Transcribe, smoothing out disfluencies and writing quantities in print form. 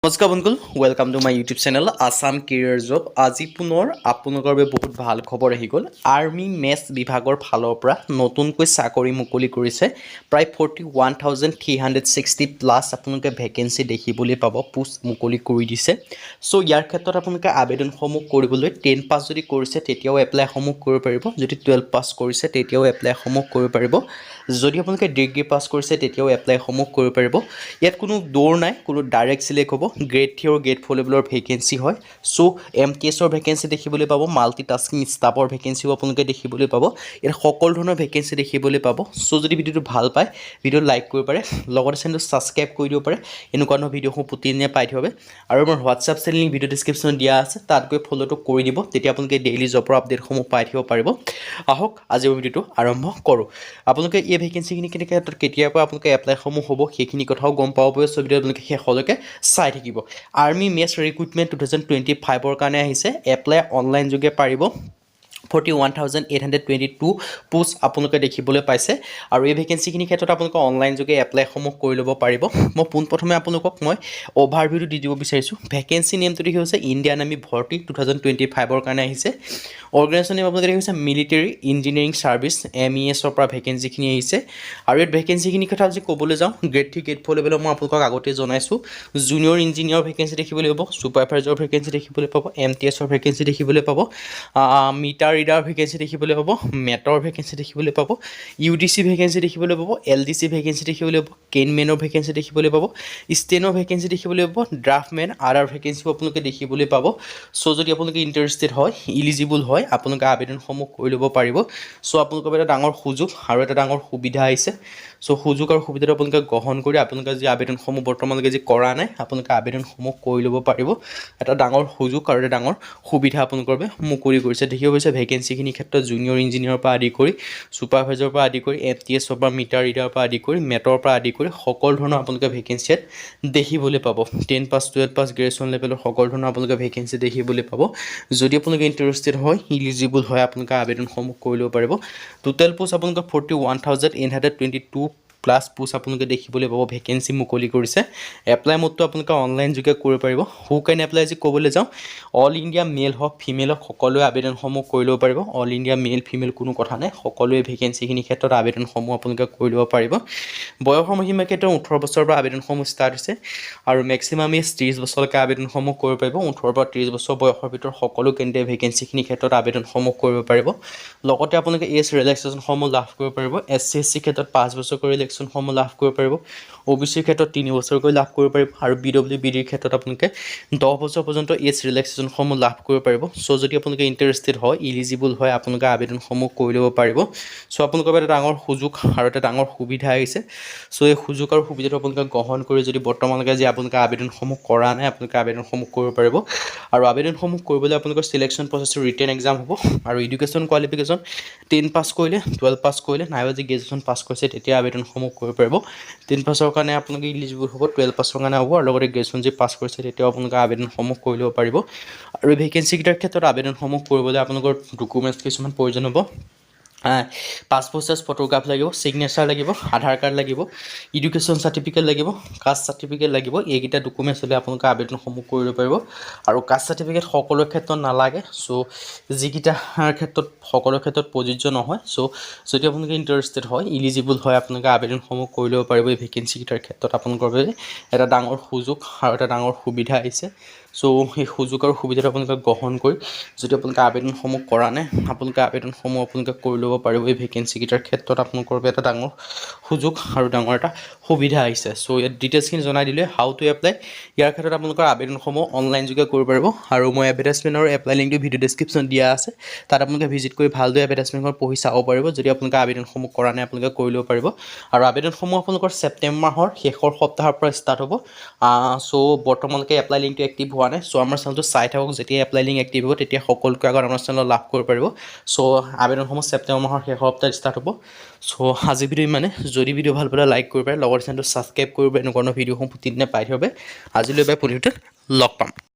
নমস্কাৰ বন্ধুসকল welcome to my YouTube channel Assam career job আজি পুনৰ আপোনালোকৰ বাবে বহুত ভাল খবৰ আহি গ'ল আৰ্মি মেথছ বিভাগৰ ফালৰ পৰা নতুনকৈ চাকৰি মুকলি কৰিছে প্ৰায় 41,360 প্লাছ আপোনালোকে ভেকেন্সি দেখিবলৈ পাব পোষ্ট মুকলি কৰি দিছে সো ইয়াৰ ক্ষেত্ৰত আপোনালোকে আবেদনসমূহ কৰিবলৈ 10 পাছ যদি কৰিছে তেতিয়াও এপ্লাইসমূহ কৰিব পাৰিব যদি 12 পাছ কৰিছে তেতিয়াও এপ্লাইসমূহ কৰিব পাৰিব যদি আপোনালোকে ডিগ্ৰী পাছ কৰিছে তেতিয়াও এপ্লাইসমূহ কৰিব পাৰিব ইয়াত কোনো দৌৰ নাই কোনো ডাইৰেক্ট সিলেক্ট হ'ব গ্ৰেড 3 আৰু গ্ৰেড 4 লেভেলৰ ভেকেন্সি হয় সো এমটিএছৰ ভেকেন্সি দেখিবলৈ পাব মাল্টিটাস্কিং ষ্টাফৰ ভেকেন্সিও আপোনালোকে দেখিবলৈ পাব ইয়াত সকলো ধৰণৰ ভেকেন্সি দেখিবলৈ পাব সো যদি ভিডিওটো ভাল পায় ভিডিও লাইক কৰিব পাৰে লগতে চেনেলটো সাবস্ক্ৰাইব কৰি দিব পাৰে এনেকুৱা ধৰণৰ ভিডিওসমূহ প্ৰতিদিনে পাই থাকিব আৰু মোৰ হোৱাটছআপ চেনেল লিংক ভিডিও ডেসক্ৰিপশ্যনত দিয়া আছে তাত গৈ ফলোটো কৰি দিব তেতিয়া আপোনালোকে ডেইলি জবৰ আপডেটসমূহ পাই থাকিব পাৰিব আহক আজি ভিডিওটো আৰম্ভ কৰোঁ আপোনালোকে এই ভেকেন্সিখিনি কেতিয়াৰ পৰা আপোনালোকে এপ্লাইসমূহ হ'ব সেইখিনি কথাও গম পাব পাৰিব সো ভিডিও আপোনালোকে শেষলৈকে চাই থাকিব আৰ্মি মেথছ ৰিক্ৰুটমেণ্ট 2025ৰ কাৰণে আহিছে এপ্লাই অনলাইন যোগে পাৰিব 41,822 পোষ্ট আপোনালোকে দেখিবলৈ পাইছে আৰু এই ভেকেন্সিখিনি ক্ষেত্ৰত আপোনালোকে অনলাইন যোগে এপ্লাইসমূহ কৰি ল'ব পাৰিব মই পোনপ্ৰথমে আপোনালোকক মই অভাৰভিউটো দি দিব বিচাৰিছোঁ ভেকেন্সি নেমটো দেখি হৈছে ইণ্ডিয়ান আৰ্মি ভৰ্তি 2025ৰ কাৰণে আহিছে অৰ্গেনাইজেশ্যন নেম আপোনালোকে দেখি হৈছে মিলিটাৰী ইঞ্জিনিয়াৰিং ছাৰ্ভিচ MESৰ পৰা ভেকেন্সিখিনি আহিছে আৰু এই ভেকেন্সিখিনি কথা যদি ক'বলৈ যাওঁ গ্ৰেড 3 গ্ৰেড 4 লেভেলৰ মই আপোনালোকক আগতে জনাইছোঁ জুনিয়ৰ ইঞ্জিনিয়াৰ ভেকেন্সি দেখিবলৈ পাব ছুপাৰভাইজাৰ ভেকেন্সি দেখিবলৈ পাব MTSৰ ভেকেন্সি দেখিবলৈ পাব মিটাৰ ৰিডাৰ ভেকেন্সি দেখিবলৈ পাব মেটৰ ভেকেন্সি দেখিবলৈ পাব UDC ভেকেন্সি দেখিবলৈ পাব LDC ভেকেন্সি দেখিবলৈ পাব কেনমেনৰ ভেকেন্সি দেখিবলৈ পাব ষ্টেনৰ ভেকেন্সি দেখিবলৈ পাব ড্ৰাফটমেন আদাৰ ভেকেন্সি আপোনালোকে দেখিবলৈ পাব সো যদি আপোনালোকে ইণ্টাৰেষ্টেড হয় ইলিজিবল হয় আপোনালোকে আবেদনসমূহ কৰি ল'ব পাৰিব সো আপোনালোকৰ এটা ডাঙৰ সুযোগ আৰু এটা ডাঙৰ সুবিধা আহিছে সো সুযোগ আৰু সুবিধাটো আপোনালোকে গ্ৰহণ কৰি আপোনালোকে যি আবেদনসমূহ বৰ্তমানলৈকে যি কৰা নাই আপোনালোকে আবেদনসমূহ কৰি ল'ব পাৰিব এটা ডাঙৰ সুযোগ আৰু এটা ডাঙৰ সুবিধা আপোনালোকৰ বাবে মুকলি কৰিছে দেখিব হৈছে ভেকেন্সিখিনিৰ ক্ষেত্ৰত জুনিয়ৰ ইঞ্জিনিয়াৰৰ পৰা আদি কৰি ছুপাৰভাইজাৰৰ পৰা আদি কৰি MTSৰ পৰা মিটাৰ ৰিডাৰৰ পৰা আদি কৰি মেটৰ পৰা আদি কৰি সকলো ধৰণৰ আপোনালোকে ভেকেন্সি দেখিবলৈ পাব 10 পাছ 12 পাছ গ্ৰেজুৱেশ্যন লেভেলৰ সকলো ধৰণৰ আপোনালোকে ভেকেন্সি দেখিবলৈ পাব যদি আপোনালোকে ইণ্টাৰেষ্টেড হয় ইলিজিবল হয় আপোনালোকে আবেদনসমূহ কৰি ল'ব পাৰিব টোটেল পোষ্ট আপোনালোকে 41,822 প্লাছ পোষ্ট আপোনালোকে দেখিবলৈ পাব ভেকেন্সি মুকলি কৰিছে এপ্লাই মোডটো আপোনালোকে অনলাইন যোগে কৰিব পাৰিব হু কেন এপ্লাই যদি ক'বলৈ যাওঁ অল ইণ্ডিয়া মেল হওক ফিমেল হওক সকলোৱে আবেদনসমূহ কৰি ল'ব পাৰিব অল ইণ্ডিয়া মেল ফিমেল কোনো কথা নাই সকলোৱে ভেকেন্সিখিনিৰ ক্ষেত্ৰত আবেদনসমূহ আপোনালোকে কৰি ল'ব পাৰিব বয়সৰ মহিমাৰ ক্ষেত্ৰত 18 বছৰৰ পৰা আবেদনসমূহ ষ্টাৰ্ট হৈছে আৰু মেক্সিমাম এজ 30 বছৰলৈকে আবেদনসমূহ কৰিব পাৰিব 18 পৰা 30 বছৰ বয়সৰ ভিতৰত সকলো কেন্দ্ৰীয় ভেকেন্সিখিনিৰ ক্ষেত্ৰত আবেদনসমূহ কৰিব পাৰিব লগতে আপোনালোকে এজ ৰিলেক্সেশ্যনসমূহ লাভ কৰিব পাৰিব SC SC ক্ষেত্ৰত 5 বছৰ কৰি সমূহ লাভ কৰিব পাৰিব OBCৰ ক্ষেত্ৰত 3 বছৰকৈ লাভ কৰিব পাৰিব আৰু BWBDৰ ক্ষেত্ৰত আপোনালোকে 10 বছৰ পৰ্যন্ত এজ ৰিলেক্সেশ্যনসমূহ লাভ কৰিব পাৰিব সো যদি আপোনালোকে ইণ্টাৰেষ্টেড হয় ইলিজিবল হয় আপোনালোকে আবেদনসমূহ কৰি ল'ব পাৰিব সো আপোনালোকৰ এটা ডাঙৰ সুযোগ আৰু এটা ডাঙৰ সুবিধা আহিছে সো এই সুযোগ আৰু সুবিধাটো আপোনালোকে গ্ৰহণ কৰি যদি বৰ্তমানলৈকে যে আপোনালোকে আবেদনসমূহ কৰা নাই আপোনালোকে আবেদনসমূহ কৰিব পাৰিব আৰু আবেদনসমূহ কৰিবলৈ আপোনালোকৰ সিলেকশ্যন প্ৰচেছটো ৰিটেন এক্সাম হ'ব আৰু এডুকেশ্যন কোৱালিফিকেশ্যন 10 পাছ কৰিলে 12 পাছ কৰিলে নাইবা যদি গ্ৰেজুৱেশ্যন পাছ কৰিছে তেতিয়া আবেদনসমূহ কৰিব পাৰিব 10 পাছৰ কাৰণে আপোনালোকে ইলিজিবল হ'ব 12 পাছৰ কাৰণে হ'ব আৰু লগতে গ্ৰেজুৱেশ্যন যে পাছ কৰিছে তেতিয়াও আপোনালোকে আবেদনসমূহ কৰি ল'ব পাৰিব আৰু ভেকেন্সিকেইটাৰ ক্ষেত্ৰত আবেদনসমূহ কৰিবলৈ আপোনালোকৰ ডকুমেণ্টছ কিছুমান প্ৰয়োজন হ'ব পাছপোৰ্ট সাইজ ফটোগ্ৰাফ লাগিব সিগনেচাৰ লাগিব আধাৰ কাৰ্ড লাগিব এডুকেশ্যন সাৰ্টিফিকেট লাগিব কাষ্ট সাৰ্টিফিকেট লাগিব এইকেইটা ডকুমেণ্টছ হ'লে আপোনালোকে আবেদনসমূহ কৰিব পাৰিব আৰু কাষ্ট সাৰ্টিফিকেট সকলোৰে ক্ষেত্ৰত নালাগে সো যিকেইটাৰ ক্ষেত্ৰত সকলোৰে ক্ষেত্ৰত প্ৰযোজ্য নহয় সো যদি আপোনালোকে ইণ্টাৰেষ্টেড হয় ইলিজিবল হয় আপোনালোকে আবেদনসমূহ কৰি ল'ব পাৰিব এই ভেকেন্সিকেইটাৰ ক্ষেত্ৰত আপোনালোকৰ বাবে এটা ডাঙৰ সুযোগ আৰু এটা ডাঙৰ সুবিধা আহিছে সো সেই সুযোগ আৰু সুবিধাটো আপোনালোকে গ্ৰহণ কৰি যদি আপোনালোকে আবেদনসমূহ কৰা নাই আপোনালোকে আবেদনসমূহ আপোনালোকে কৰি ল'ব পাৰিব এই ভেকেন্সিকেইটাৰ ক্ষেত্ৰত আপোনালোকৰ বাবে এটা ডাঙৰ সুযোগ আৰু ডাঙৰ এটা সুবিধা আহিছে সো ইয়াত ডিটেইলছখিনি জনাই দিলে হাউ টু এপ্লাই ইয়াৰ ক্ষেত্ৰত আপোনালোকৰ আবেদনসমূহ অনলাইন যোগে কৰিব পাৰিব আৰু মই এডভাৰটাইজমেণ্ট আৰু এপ্লাই লিংকটো ভিডিও ডেছক্ৰিপশ্যন দিয়া আছে তাত আপোনালোকে ভিজিট কৰি ভালদৰে এডভাৰটাইজমেণ্টখন পঢ়ি চাব পাৰিব যদি আপোনালোকে আবেদনসমূহ কৰা নাই আপোনালোকে কৰি ল'ব পাৰিব আৰু আবেদনসমূহ আপোনালোকৰ ছেপ্টেম্বৰ মাহৰ শেষৰ সপ্তাহৰ পৰা ষ্টাৰ্ট হ'ব সো বৰ্তমানলৈকে এপ্লাই লিংকটো এক্টিভ হোৱা নাই সো আমাৰ চেনেলটো চাই থাকক যেতিয়া এপ্লাই লিংক এক্টিভ হ'ব তেতিয়া সকলোকে আগত আমাৰ চেনেলত লাভ কৰিব পাৰিব সো আবেদনসমূহ ছেপ্টেম্বৰ মাহৰ শেষৰ সপ্তাহত ষ্টাৰ্ট হ'ব সো আজি ভিডিও ইমানে যদি ভিডিও ভাল পালে লাইক কৰিব পাৰে লগতে চেনেলটো ছাবস্ক্ৰাইব কৰিব এনেকুৱা ধৰণৰ ভিডিঅ'সমূহ প্ৰতিদিনে পাই থাকিব আজিলৈ বাই পুনৰ লগ পাম